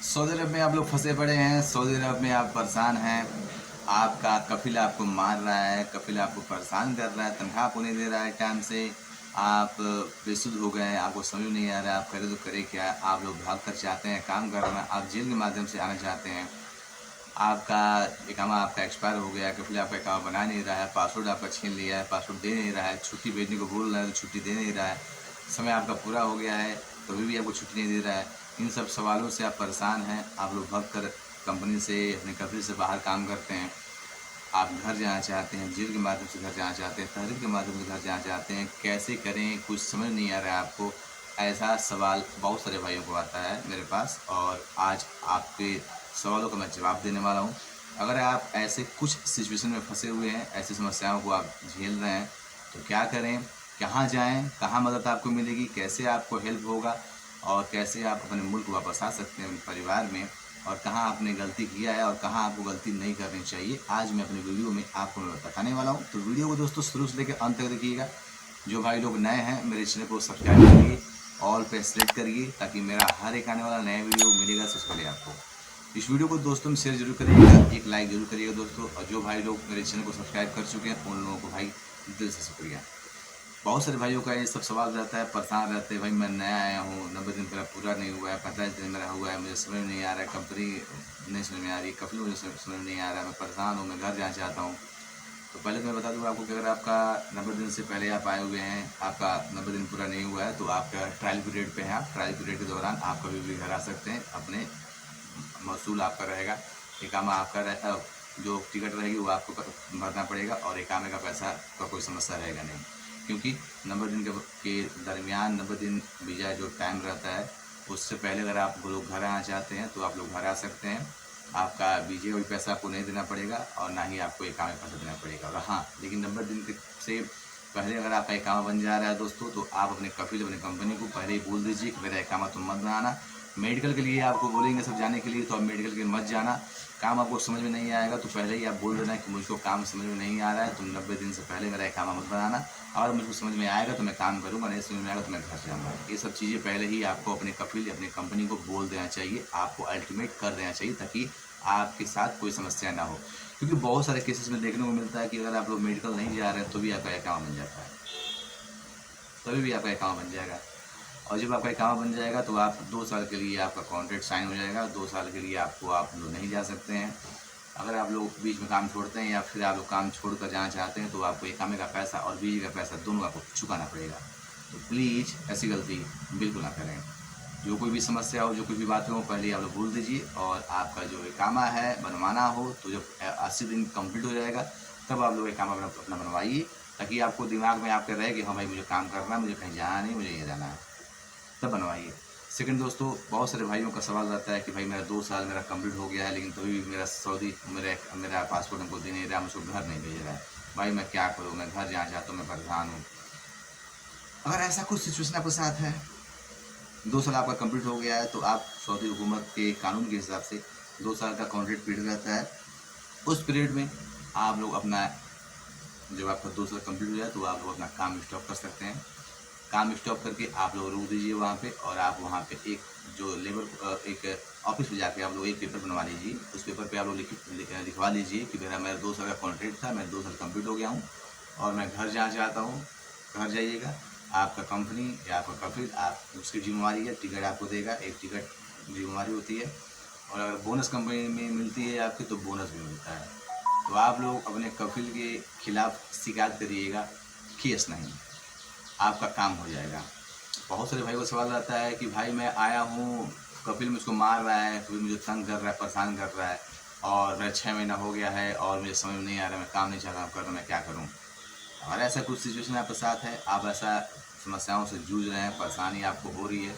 Saudi अरब में आप लोग फंसे पड़े हैं। सऊदी अरब में आप परेशान हैं। आपका कफ़िल आपको मार रहा है, कफ़िल आपको परेशान कर रहा है, तनख्वाह आपको नहीं दे रहा है टाइम से। आप बेसुध हो गए हैं, आपको समझ नहीं आ रहा है आप करें तो करें क्या। आप लोग भाग कर चाहते हैं काम करना, आप जेल के माध्यम से आना चाहते हैं। आपका इकामा आपका एक्सपायर हो गया है, कफ़िल आपका इकामा बना नहीं रहा है, पासवर्ड आपका छीन लिया है, पासवर्ड दे नहीं रहा है, छुट्टी भेजने को बोल रहा है तो छुट्टी दे नहीं रहा है, समय आपका पूरा हो गया है तो भी आपको छुट्टी नहीं दे रहा है। इन सब सवालों से आप परेशान हैं। आप लोग भाग कर कंपनी से, अपने कफ़िल से बाहर काम करते हैं। आप घर जाना चाहते हैं, जेल के माध्यम से घर जाना चाहते हैं, तहरीर के माध्यम से घर जाना चाहते हैं, कैसे करें कुछ समझ नहीं आ रहा है आपको। ऐसा सवाल बहुत सारे भाइयों को आता है मेरे पास, और आज आपके सवालों का मैं जवाब देने वाला हूँ। अगर आप ऐसे कुछ सिचुएशन में फंसे हुए हैं, ऐसी समस्याओं को आप झेल रहे हैं, तो क्या करें, कहाँ जाएँ, कहाँ मदद आपको मिलेगी, कैसे आपको हेल्प होगा, और कैसे आप अपने मुल्क वापस आ सकते हैं अपने परिवार में, और कहाँ आपने गलती किया है और कहाँ आपको गलती नहीं करनी चाहिए, आज मैं अपने वीडियो में आपको मैं बताने वाला हूँ। तो वीडियो को दोस्तों शुरू से लेकर अंत तक देखिएगा। जो भाई लोग नए हैं मेरे चैनल को सब्सक्राइब करिए, ऑल पे सेलेक्ट करिए, ताकि मेरा हर एक आने वाला नया वीडियो मिलेगा सबसे पहले आपको। इस वीडियो को दोस्तों में शेयर जरूर करिएगा, एक लाइक जरूर करिएगा दोस्तों। और जो भाई लोग मेरे चैनल को सब्सक्राइब कर चुके हैं उन लोगों को भाई दिल से शुक्रिया। बहुत सारे भाइयों का ये सब सवाल रहता है, परेशान रहते हैं, भाई मैं नया आया हूँ, 90 दिन मेरा पूरा नहीं हुआ है, 45 दिन मेरा हुआ है, मुझे समझ में नहीं आ रहा है, कंपनी नहीं समझ में आ रही, कफिल मुझे समझ में नहीं आ रहा है, मैं परेशान हूँ, मैं घर जाना चाहता हूँ। तो पहले तो मैं बता दूँ आपको कि अगर आपका 90 दिन से पहले आप आए हुए हैं, आपका 90 दिन पूरा नहीं हुआ है, तो आपका ट्रायल पीरियड पे है। आप ट्रायल पीरियड के दौरान आप कभी भी घर आ सकते हैं। अपने मसूल आपका रहेगा, इकामा आपका जो टिकट रहेगी वो आपको भरना पड़ेगा, और इकामे का पैसा का कोई समस्या रहेगा नहीं, क्योंकि 90 दिन के दरमियान 90 दिन वीज़ा जो टाइम रहता है, उससे पहले अगर आप लोग घर आना चाहते हैं तो आप लोग घर आ सकते हैं। आपका वीज़े का भी पैसा आपको नहीं देना पड़ेगा, और ना ही आपको इकामे का पैसा देना पड़ेगा। और हाँ, लेकिन 90 दिन से पहले अगर आपका इकामा बन जा रहा है दोस्तों, तो आप अपने कफिल, अपनी कंपनी को पहले ही बोल दीजिए कि मेरा इकामा तुम मत बनाना। मेडिकल के लिए आपको बोलेंगे सब जाने के लिए, तो आप मेडिकल के लिए मत जाना। काम आपको समझ में नहीं आएगा तो पहले ही आप बोल देना कि मुझको काम समझ में नहीं आ रहा है, तुम 90 दिन से पहले मेरा इकामा मत बनाना। और मुझको समझ में आएगा तो मैं काम करूँगा, नहीं समझ में आएगा तो मैं घर जाऊँगा। ये सब चीज़ें पहले ही आपको अपने कफिल, अपनी कंपनी को बोल देना चाहिए, आपको अल्टीमेट कर देना चाहिए, ताकि आपके साथ कोई समस्या ना हो। क्योंकि बहुत सारे केसेस में देखने को मिलता है कि अगर आप लोग मेडिकल नहीं जा रहे हैं तो भी आपका इकामा बन जाता है, तभी भी आपका इकामा बन जाएगा। और जब आपका इकामा बन जाएगा तो आप 2 साल के लिए आपका कॉन्ट्रैक्ट साइन हो जाएगा। 2 साल के लिए आप लोग नहीं जा सकते हैं। अगर आप लोग बीच में काम छोड़ते हैं, या फिर आप लोग काम छोड़ कर जाना चाहते हैं, तो आपको इकामे का पैसा और बिजली का पैसा दोनों आपको चुकाना पड़ेगा। तो प्लीज़ ऐसी गलती बिल्कुल ना करें। जो कोई भी समस्या हो, जो कोई भी बातें हो, पहले आप लोग भूल दीजिए। और आपका जो इकामा है बनवाना हो तो जब 80 दिन कंप्लीट हो जाएगा, तब आप लोग इकामा अपना बनवाइए, ताकि आपको दिमाग में आपके रहे कि हाँ भाई मुझे काम करना है, मुझे कहीं जाना नहीं, मुझे ये जाना है, तब बनवाइए। सेकंड दोस्तों, बहुत सारे भाइयों का सवाल रहता है कि भाई मेरा 2 साल मेरा कंप्लीट हो गया है, लेकिन तभी भी मेरा सऊदी मेरा पासपोर्ट हमको दे नहीं रहा, मुझको घर नहीं भेज रहा है। भाई मैं क्या करूँ, मैं घर जाना चाहता हूँ, मैं परेशान हूँ। अगर ऐसा कुछ सिचुएशन आपके साथ है, 2 साल आपका कंप्लीट हो गया है, तो आप सऊदी हुकूमत के कानून के हिसाब से 2 साल का कॉन्ट्रैक्ट पीरियड रहता है। उस पीरियड में आप लोग अपना, जब आपका 2 साल कंप्लीट हो जाए तो आप लोग अपना काम स्टॉप कर सकते हैं। काम स्टॉप करके आप लोग रुक दीजिए वहाँ पे, और आप वहाँ पे एक जो एक ऑफिस में जाके आप लोग एक पेपर बनवा लीजिए। उस पेपर पे आप लोग लिखवा लीजिए कि मेरा 2 साल का कॉन्ट्रैक्ट था, मैं 2 साल कंप्लीट हो गया हूँ और मैं घर जाना चाहता हूँ। घर जाइएगा, आपका कंपनी या आपका कफिल आप उसकी जिम्मेवारी है, टिकट आपको देगा, एक टिकट जिम्मेवारी होती है। और अगर बोनस कंपनी में मिलती है आपकी, तो बोनस भी मिलता है। तो आप लोग अपने कफिल के खिलाफ शिकायत करिएगा, केस नहीं, आपका काम हो जाएगा। बहुत सारे भाई को सवाल आता है कि भाई मैं आया हूँ, कपिल मुझको मार रहा है, कपिल मुझे तंग कर रहा है, परेशान कर रहा है, और मेरा 6 महीना हो गया है और मुझे समझ में नहीं आ रहा, मैं काम नहीं चाहता हूँ करना, मैं क्या करूँ। अगर ऐसा कुछ सिचुएशन आपके साथ है, आप ऐसा समस्याओं से जूझ रहे हैं, परेशानी आपको हो रही है,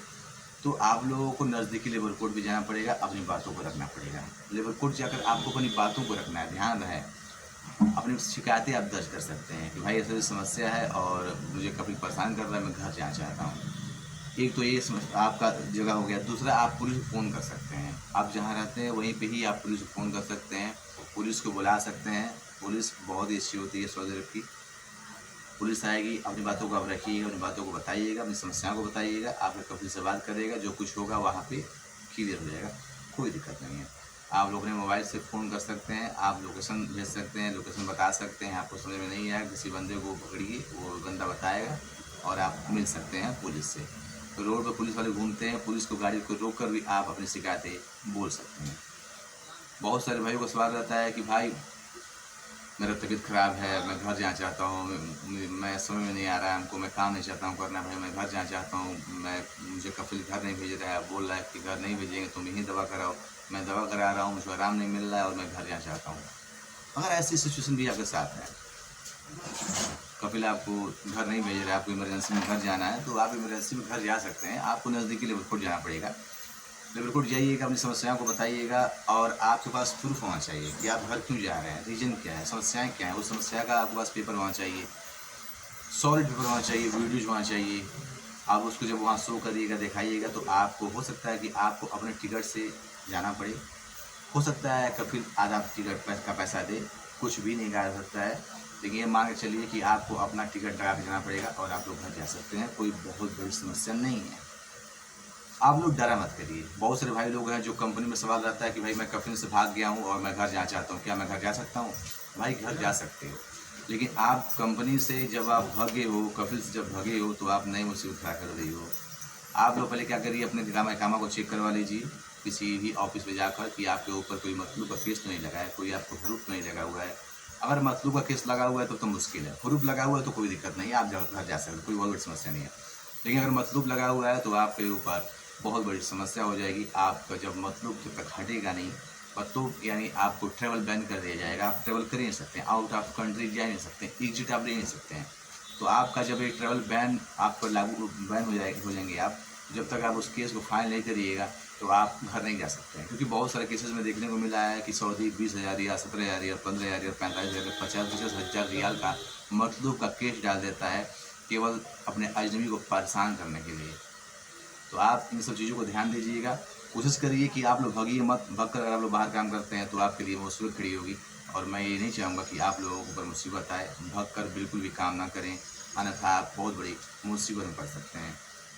तो आप लोगों को नज़दीकी लेबर कोर्ट भी जाना पड़ेगा, अपनी बातों को रखना पड़ेगा। लेबर कोर्ट जाकर आपको अपनी बातों को रखना है, ध्यान रहे। अपनी शिकायतें आप दर्ज कर सकते हैं कि भाई ऐसी समस्या है और मुझे कभी परेशान कर रहा है, मैं घर जाना चाहता हूँ। एक तो ये आपका जगह हो गया। दूसरा, आप पुलिस को फ़ोन कर सकते हैं। आप जहाँ रहते हैं वहीं पे ही आप पुलिस को फ़ोन कर सकते हैं, पुलिस को बुला सकते हैं। पुलिस बहुत ही अच्छी होती है सऊदी अरब की। पुलिस आएगी, अपनी बातों को आप रखिएगा, अपनी बातों को बताइएगा, अपनी समस्याओं को बताइएगा, आपके कफिल से बात करेगा, जो कुछ होगा वहाँ पे क्लियर हो जाएगा। कोई दिक्कत नहीं है। आप लोग अपने मोबाइल से फ़ोन कर सकते हैं, आप लोकेशन भेज सकते हैं, लोकेशन बता सकते हैं, आपको समझ में नहीं आया किसी बंदे को पकड़िए, वो बंदा बताएगा और आप मिल सकते हैं पुलिस से। तो रोड पर पुलिस वाले घूमते हैं, पुलिस को गाड़ी को रोक कर भी आप अपनी शिकायतें बोल सकते हैं। बहुत सारे भाइयों का सवाल रहता है कि भाई मेरा तबीयत ख़राब है, मैं घर जाना चाहता हूँ, मैं समझ में नहीं आ रहा है हमको, मैं काम नहीं चाहता हूँ करना, भाई मैं घर जाना चाहता हूँ, मुझे कफिल घर नहीं भेज रहा है, बोल रहा है कि घर नहीं भेजेंगे तुम यहीं दवा कराओ। मैं दवा करा रहा हूँ, मुझे आराम नहीं मिल रहा है और मैं घर जाना चाहता हूँ। अगर ऐसी सिचुएशन भी आपके साथ है, कपिल आपको घर नहीं भेज रहा है, आपको इमरजेंसी में घर जाना है, तो आप इमरजेंसी में घर जा सकते हैं। आपको नज़दीकी लेबर कोर्ट जाना पड़ेगा। लेबर कोर्ट जाइएगा, अपनी समस्याओं को बताइएगा और आपके पास प्रूफ होना चाहिए कि आप घर क्यों जा रहे हैं, रीज़न क्या है, समस्याएं क्या हैं। उस समस्या का आपके पास पेपर होना चाहिए, सॉलिड पेपर होना चाहिए, वीडियोज होना चाहिए। आप उसको जब वहाँ शो करिएगा, दिखाइएगा, तो आपको हो सकता है कि आपको अपने टिकट से जाना पड़े। हो सकता है कफिल आधा टिकट का पैसा दे, कुछ भी नहीं कहा जा सकता है, लेकिन ये मान के चलिए कि आपको अपना टिकट लगा के जाना पड़ेगा और आप लोग घर जा सकते हैं। कोई बहुत बड़ी समस्या नहीं है। आप लोग डरा मत करिए। बहुत सारे भाई लोग हैं जो कंपनी में सवाल रहता है कि भाई मैं कफिल से भाग गया हूँ और मैं घर जाना चाहता हूँ, क्या मैं घर जा सकता हूँ? भाई घर जा सकते हो, लेकिन आप कंपनी से जब आप भागे हो, कफिल से जब भागे हो, तो आप नई मुसीबत खड़ा कर रही हो। आप लोग पहले क्या करिए, अपने इकामा को चेक करवा लीजिए किसी भी ऑफिस में जाकर कि आपके ऊपर कोई मतलूब का केस तो नहीं लगा है, कोई आपको ह्रूफ नहीं लगा हुआ है। अगर मतलूब का केस लगा हुआ है तो मुश्किल है, ह्रूफ लगा हुआ है तो कोई दिक्कत नहीं है, आप घर जा सकते, कोई बहुत बड़ी समस्या नहीं है। लेकिन अगर मतलूब लगा हुआ है तो आपके ऊपर बहुत बड़ी समस्या हो जाएगी। आपका जब मतलब जब तक हटेगा नहीं, मतलब यानी आपको ट्रैवल बैन कर दिया जाएगा। आप ट्रैवल कर ही नहीं सकते, आउट ऑफ कंट्री जा नहीं सकते, एग्जिट आप ले नहीं सकते हैं। तो आपका जब एक ट्रैवल बैन आप पर लागू बैन हो जाएंगे आप, जब तक आप उस केस को फाइल नहीं करिएगा तो आप घर नहीं जा सकते हैं। क्योंकि बहुत सारे केसेस में देखने को मिला है कि सऊदी 20,000 या 17,000 या 15,000 या 45,000 50 हज़ार रियाल का मतलूब का केस डाल देता है, केवल अपने अजनबी को परेशान करने के लिए। तो आप इन सब चीज़ों को ध्यान दीजिएगा। कोशिश करिए कि आप लोग भागिए मत। भाग कर अगर आप लोग बाहर काम करते हैं तो आपके लिए मुसीबत खड़ी होगी, और मैं ये नहीं चाहूँगा कि आप लोगों के ऊपर मुसीबत आए। भाग कर बिल्कुल भी काम ना करें, अन्यथा आप बहुत बड़ी मुसीबत में पड़ सकते हैं।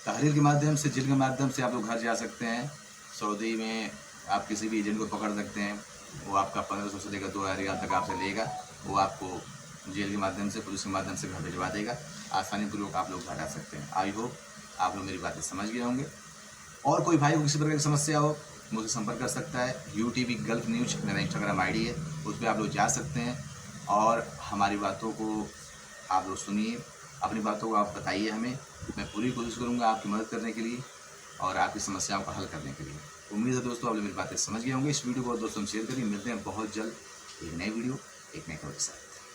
तहरीर के माध्यम से, जेल के माध्यम से आप लोग घर जा सकते हैं। सऊदी में आप किसी भी एजेंट को पकड़ सकते हैं, वो आपका 1500 से लेकर 2,000 रियाल तक आपसे लेगा। वो आपको जेल के माध्यम से, पुलिस के माध्यम से घर भिजवा देगा। आसानीपूर्वक आप लोग घर आ सकते हैं। आई होप आप लोग मेरी बातें समझ गए होंगे। और कोई भाई को किसी प्रकार की समस्या हो, मुझसे संपर्क कर सकता है। UTV गल्फ न्यूज मेरा इंस्टाग्राम ID है, उस पर आप लोग जा सकते हैं और हमारी बातों को आप लोग सुनिए, अपनी बातों को आप बताइए हमें। मैं पूरी कोशिश करूँगा आपकी मदद करने के लिए और आपकी समस्याओं का हल करने के लिए। उम्मीद है दोस्तों आप लोग मेरी बातें समझ गए होंगे। इस वीडियो को दोस्तों शेयर करिए। मिलते हैं बहुत जल्द एक नई वीडियो, एक नई खबर के साथ।